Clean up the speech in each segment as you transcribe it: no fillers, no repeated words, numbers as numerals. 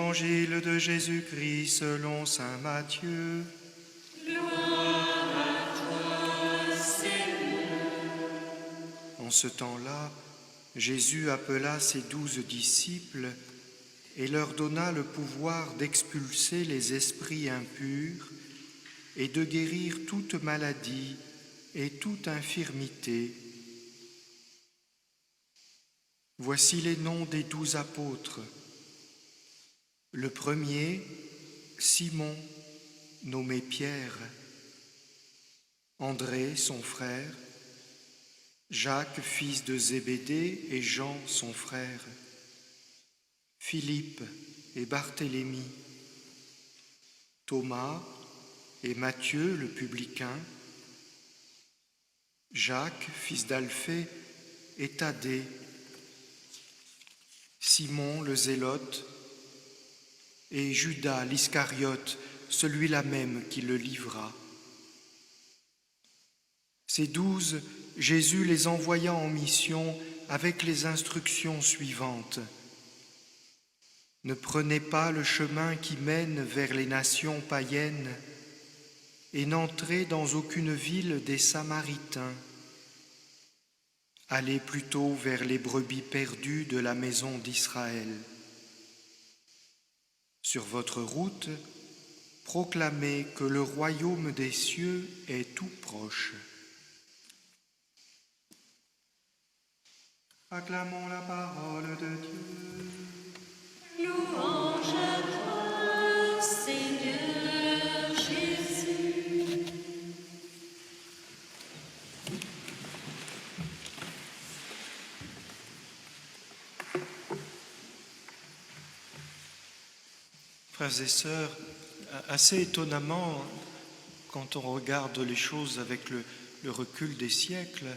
Évangile de Jésus-Christ selon saint Matthieu. Gloire à toi, Seigneur. En ce temps-là, Jésus appela ses 12 disciples et leur donna le pouvoir d'expulser les esprits impurs et de guérir toute maladie et toute infirmité. Voici les noms des 12 apôtres. Le premier, Simon, nommé Pierre, André, son frère, Jacques, fils de Zébédée, et Jean, son frère, Philippe et Barthélemy, Thomas et Matthieu, le publicain, Jacques, fils d'Alphée, et Thaddée, Simon le Zélote, et Judas l'Iscariote, celui-là même qui le livra. Ces 12, Jésus les envoya en mission avec les instructions suivantes. Ne prenez pas le chemin qui mène vers les nations païennes et n'entrez dans aucune ville des Samaritains. Allez plutôt vers les brebis perdues de la maison d'Israël. Sur votre route, proclamez que le royaume des cieux est tout proche. Acclamons la parole de Dieu. Louange à toi, Seigneur Jésus. Frères et sœurs, assez étonnamment, quand on regarde les choses avec le recul des siècles,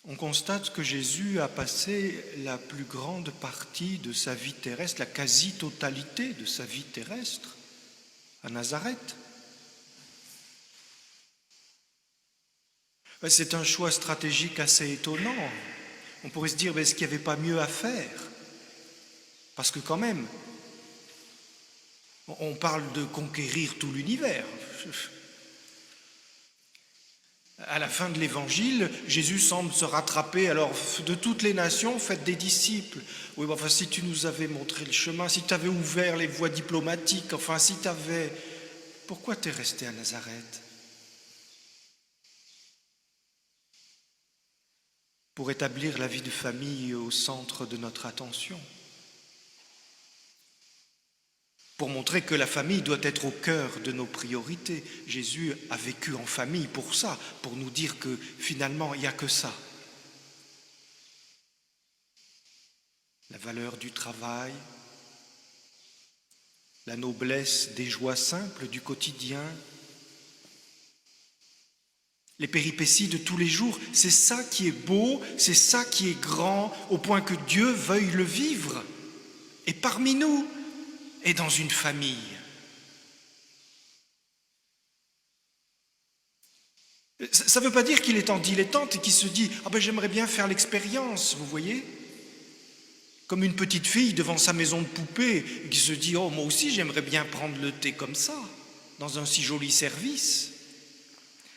on constate que Jésus a passé la plus grande partie de sa vie terrestre, la quasi-totalité de sa vie terrestre, à Nazareth. C'est un choix stratégique assez étonnant. On pourrait se dire, est-ce qu'il n'y avait pas mieux à faire ? Parce que quand même, on parle de conquérir tout l'univers. À la fin de l'Évangile, Jésus semble se rattraper. Alors, de toutes les nations, faites des disciples. Oui, enfin, si tu nous avais montré le chemin, si tu avais ouvert les voies diplomatiques, enfin, si tu avais... Pourquoi t'es resté à Nazareth ? Pour établir la vie de famille au centre de notre attention. Pour montrer que la famille doit être au cœur de nos priorités. Jésus a vécu en famille pour ça, pour nous dire que finalement, il n'y a que ça. La valeur du travail, la noblesse des joies simples du quotidien, les péripéties de tous les jours, c'est ça qui est beau, c'est ça qui est grand, au point que Dieu veuille le vivre. Et parmi nous, et dans une famille. Ça ne veut pas dire qu'il est en dilettante et qu'il se dit « Ah ben j'aimerais bien faire l'expérience », vous voyez ? Comme une petite fille devant sa maison de poupée et qui se dit « Oh, moi aussi j'aimerais bien prendre le thé comme ça, dans un si joli service ».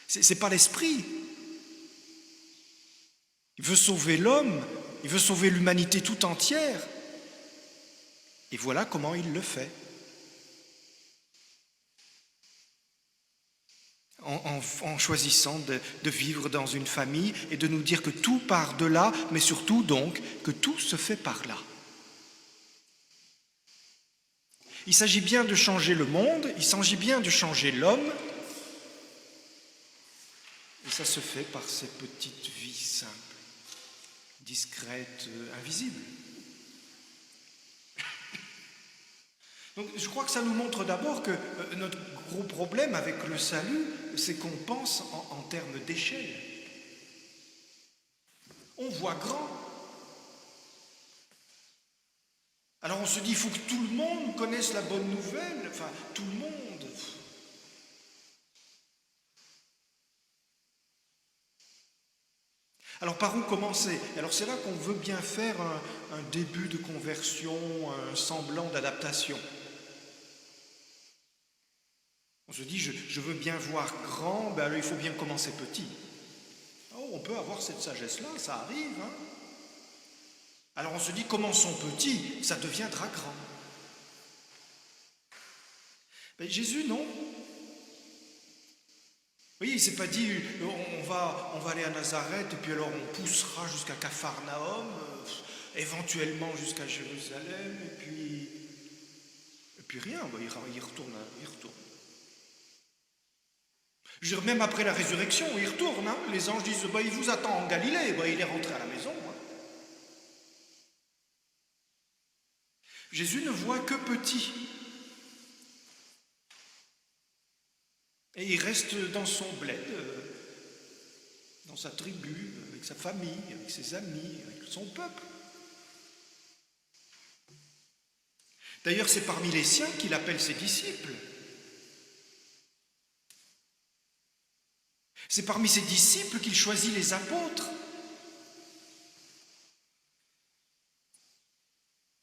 C'est pas l'esprit. Il veut sauver l'homme, il veut sauver l'humanité tout entière. Et voilà comment il le fait. En choisissant de vivre dans une famille et de nous dire que tout part de là, mais surtout donc que tout se fait par là. Il s'agit bien de changer le monde, il s'agit bien de changer l'homme, et ça se fait par ces petites vies simples, discrètes, invisibles. Donc je crois que ça nous montre d'abord que notre gros problème avec le salut, c'est qu'on pense en termes d'échelle. On voit grand. Alors on se dit, il faut que tout le monde connaisse la bonne nouvelle, enfin tout le monde. Alors par où commencer? Alors c'est là qu'on veut bien faire un début de conversion, un semblant d'adaptation. On se dit, je veux bien voir grand, ben alors il faut bien commencer petit. Oh, on peut avoir cette sagesse-là, ça arrive. Hein. Alors on se dit, commençons petit, ça deviendra grand. Mais Jésus, non. Vous voyez, il ne s'est pas dit, on va aller à Nazareth, et puis alors on poussera jusqu'à Capharnaüm, éventuellement jusqu'à Jérusalem, et puis rien, ben, il retourne. Je veux dire, même après la résurrection, il retourne. Hein. Les anges disent, bah, il vous attend en Galilée. Bah, il est rentré à la maison. Hein. Jésus ne voit que petit. Et il reste dans son bled, dans sa tribu, avec sa famille, avec ses amis, avec son peuple. D'ailleurs, c'est parmi les siens qu'il appelle ses disciples. C'est parmi ses disciples qu'il choisit les apôtres.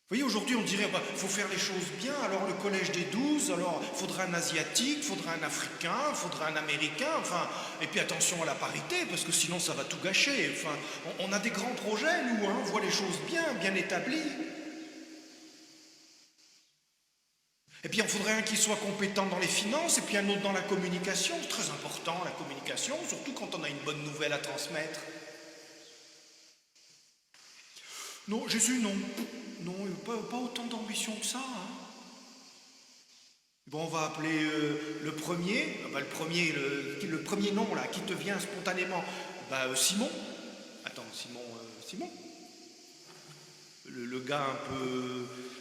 Vous voyez, aujourd'hui, on dirait, il faut faire les choses bien, alors le collège des 12, alors il faudra un asiatique, il faudra un africain, il faudra un américain, enfin, et puis attention à la parité, parce que sinon ça va tout gâcher. Enfin, on a des grands projets, nous, hein, on voit les choses bien établies. Et puis il en faudrait un qui soit compétent dans les finances, et puis un autre dans la communication. C'est très important, la communication, surtout quand on a une bonne nouvelle à transmettre. Non, Jésus, non. Non, pas autant d'ambition que ça. Hein. Bon, on va appeler le premier nom là, qui te vient spontanément, Simon. Attends, Simon. Le gars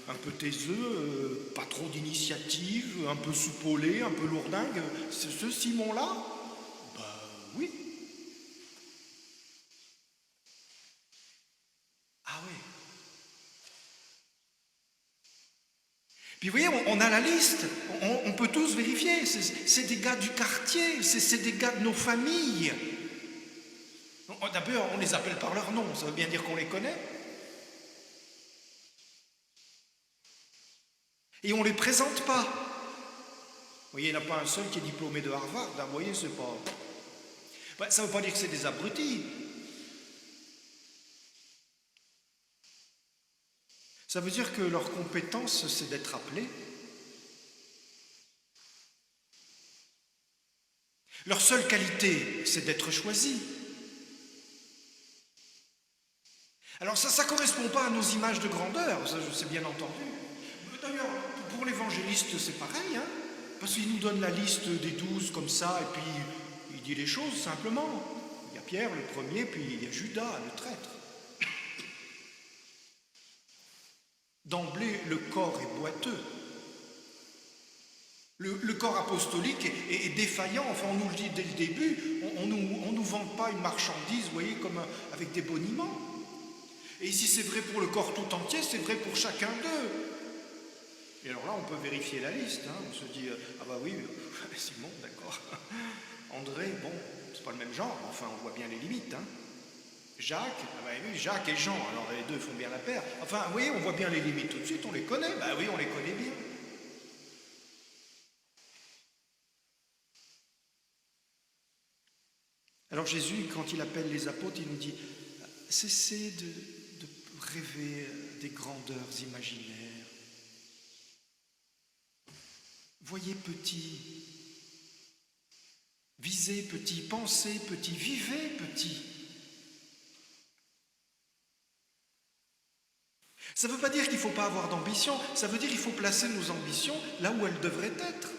un peu taiseux, pas trop d'initiative, un peu soupolé, un peu lourdingue. Ce Simon-là, oui. Ah oui. Puis vous voyez, on a la liste, on peut tous vérifier, c'est des gars du quartier, c'est des gars de nos familles. D'abord, on les appelle par leur nom, ça veut bien dire qu'on les connaît. Et on ne les présente pas. Vous voyez, il n'y en a pas un seul qui est diplômé de Harvard, hein, vous voyez, c'est pas... ça ne veut pas dire que c'est des abrutis. Ça veut dire que leur compétence, c'est d'être appelés. Leur seule qualité, c'est d'être choisis. Alors ça ne correspond pas à nos images de grandeur, ça je sais bien entendu. D'ailleurs, pour l'évangéliste, c'est pareil, hein, parce qu'il nous donne la liste des 12 comme ça, et puis il dit les choses simplement. Il y a Pierre, le premier, puis il y a Judas, le traître. D'emblée, le corps est boiteux. Le corps apostolique est défaillant, enfin on nous le dit dès le début, on nous vend pas une marchandise, vous voyez, comme avec des boniments. Et si c'est vrai pour le corps tout entier, c'est vrai pour chacun d'eux. Et alors là, on peut vérifier la liste, hein. On se dit, oui, Simon, d'accord. André, bon, c'est pas le même genre, enfin on voit bien les limites, hein. Jacques, oui, Jacques et Jean, alors les deux font bien la paire. Enfin, oui, on voit bien les limites tout de suite, on les connaît, oui, on les connaît bien. Alors Jésus, quand il appelle les apôtres, il nous dit, cessez de rêver des grandeurs imaginaires. Voyez petit, visez petit, pensez petit, vivez petit. Ça ne veut pas dire qu'il ne faut pas avoir d'ambition, ça veut dire qu'il faut placer nos ambitions là où elles devraient être.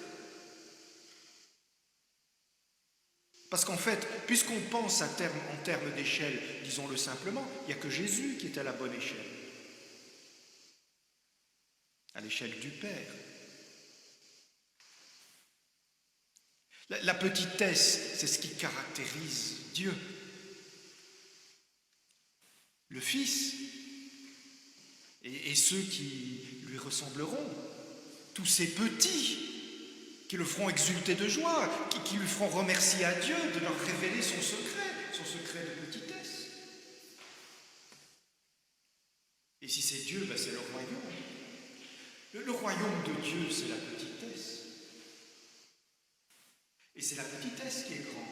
Parce qu'en fait, puisqu'on pense en termes d'échelle, disons-le simplement, il n'y a que Jésus qui est à la bonne échelle. À l'échelle du Père. La petitesse, c'est ce qui caractérise Dieu. Le Fils et ceux qui lui ressembleront, tous ces petits qui le feront exulter de joie, qui lui feront remercier à Dieu de leur révéler son secret de petitesse. Et si c'est Dieu, ben c'est le royaume. Le royaume de Dieu, c'est la petitesse. Et c'est la petitesse qui est grande.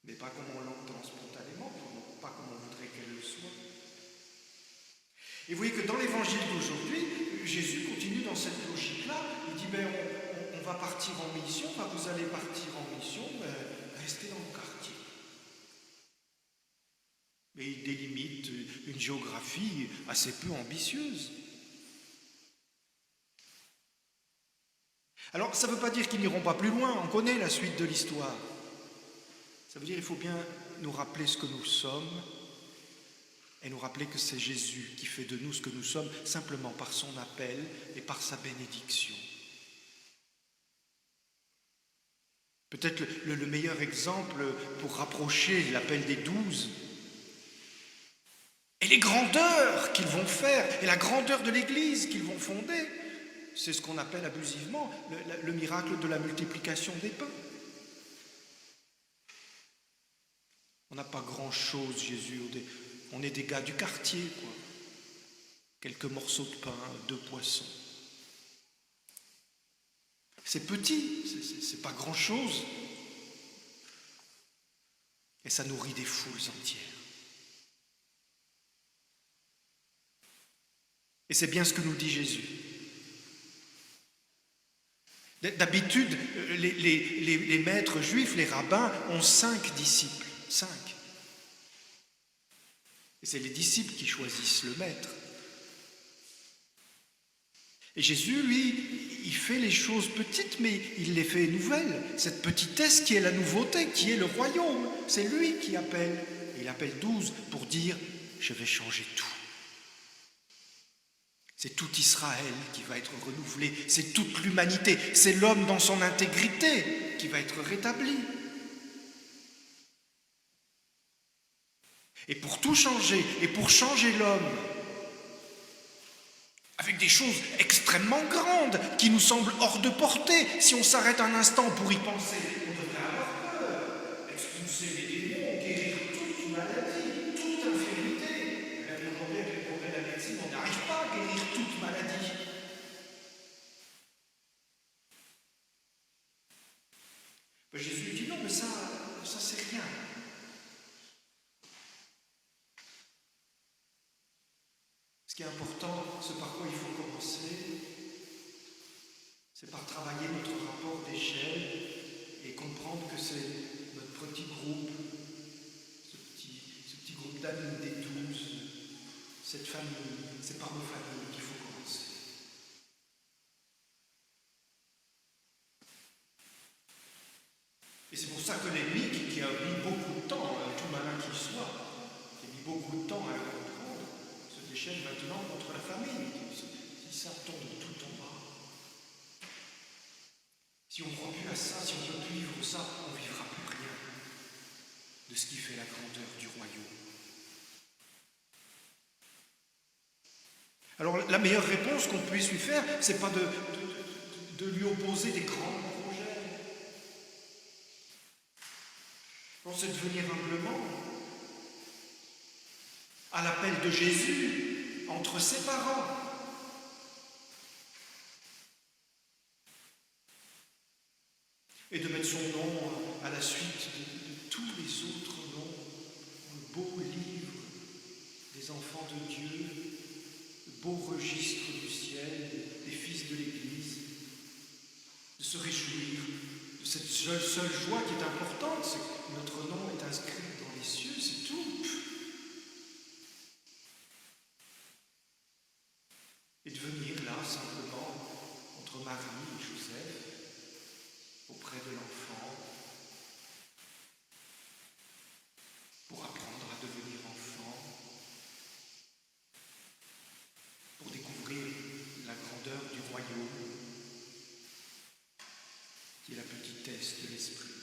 Mais pas comme on l'entend spontanément, pas comme on voudrait qu'elle le soit. Et vous voyez que dans l'évangile d'aujourd'hui, Jésus continue dans cette logique-là. Il dit, on va partir en mission, vous allez partir en mission, restez dans le quartier. Mais il délimite une géographie assez peu ambitieuse. Alors, ça ne veut pas dire qu'ils n'iront pas plus loin, on connaît la suite de l'histoire. Ça veut dire qu'il faut bien nous rappeler ce que nous sommes et nous rappeler que c'est Jésus qui fait de nous ce que nous sommes simplement par son appel et par sa bénédiction. Peut-être le meilleur exemple pour rapprocher l'appel des 12 et les grandeurs qu'ils vont faire et la grandeur de l'Église qu'ils vont fonder, c'est ce qu'on appelle abusivement le miracle de la multiplication des pains. On n'a pas grand-chose, Jésus. On est des gars du quartier, quoi. Quelques morceaux de pain, 2 poissons. C'est petit, c'est pas grand-chose. Et ça nourrit des foules entières. Et c'est bien ce que nous dit Jésus. D'habitude, les maîtres juifs, les rabbins, ont 5 disciples. 5. Et c'est les disciples qui choisissent le maître. Et Jésus, lui, il fait les choses petites, mais il les fait nouvelles. Cette petitesse qui est la nouveauté, qui est le royaume, c'est lui qui appelle. Et il appelle 12 pour dire « je vais changer tout ». C'est tout Israël qui va être renouvelé, c'est toute l'humanité, c'est l'homme dans son intégrité qui va être rétabli. Et pour tout changer, et pour changer l'homme, avec des choses extrêmement grandes qui nous semblent hors de portée, si on s'arrête un instant pour y penser, on devrait avoir peur, expulser les démons, guérir toute maladie, toute infirmité. Même aujourd'hui, avec les progrès de la médecine, on n'arrive pas à guérir toute maladie. Jésus dit non, mais ça c'est rien. Ce qui est important, ce par quoi il faut commencer, c'est par travailler notre rapport d'échelle et comprendre que c'est notre petit groupe, ce petit groupe d'amis des 12, cette famille, c'est par nos familles qu'il faut commencer. Et c'est pour ça que l'ennemi, qui a mis beaucoup de temps, tout malin qu'il soit, qui a mis beaucoup de temps à le comprendre, se déchaîne maintenant contre la famille. Si ça tombe tout en bas, si on ne croit plus à ça, si on ne peut plus vivre ça, on ne vivra plus rien de ce qui fait la grandeur du royaume. Alors la meilleure réponse qu'on puisse lui faire, c'est pas de lui opposer des grands projets. Non, c'est de venir humblement à l'appel de Jésus entre ses parents. Et de mettre son nom à la suite de tous les autres noms, le beau livre des enfants de Dieu, le beau registre du ciel, des fils de l'Église, de se réjouir de cette seule joie qui est importante, c'est que notre nom est inscrit dans les cieux, c'est tout. Et de venir là simplement entre Marie et Joseph, auprès de l'enfant, pour apprendre à devenir enfant, pour découvrir la grandeur du royaume, qui est la petitesse de l'esprit.